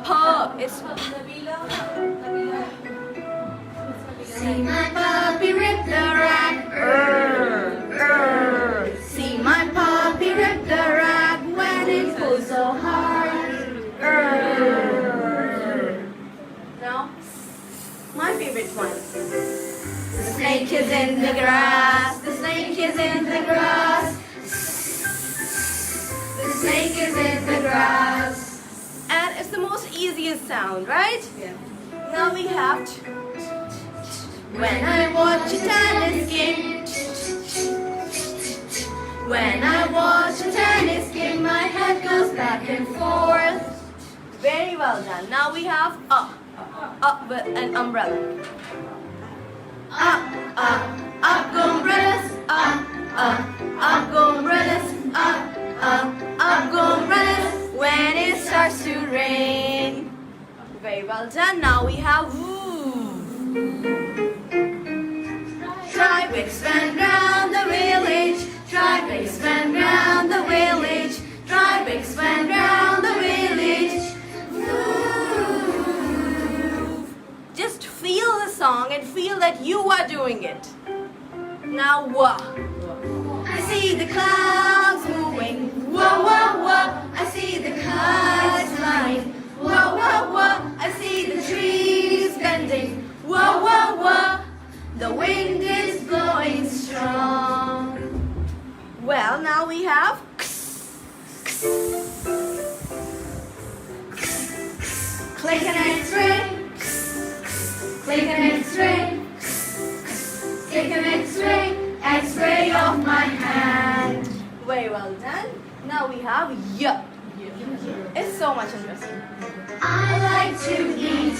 Per. It's See my puppy rip the rag. See my puppy rip the rag when it pulls so hard. now my favorite one. The snake is in the grass. The snake is in the grass. The snake is in the grass. And it's the most easiest sound, right? Yeah. Now we have When I watch a tennis game, when I watch a tennis game, my head goes back and forth. very well done. Now we have up with an umbrella. Up, up, up go umbrellas, up go umbrellas, up go umbrellas. When it starts to rain. Very well done. Now we have woo. Try big spin round the village, try big spin round the village, try big spin round the village. Just feel the song and feel that you are doing it. Now wah. I see the clouds moving, whoa, whoa, whoa. I see the kites flying, whoa, whoa, whoa. I see the trees bending, whoa, whoa, whoa. The wind is blowing strong. Well, now we have Click an X-ray, click an X-ray, click an X-ray, X-ray of my hand. very well done. Now we have yeah. It's so much interesting. I like to eat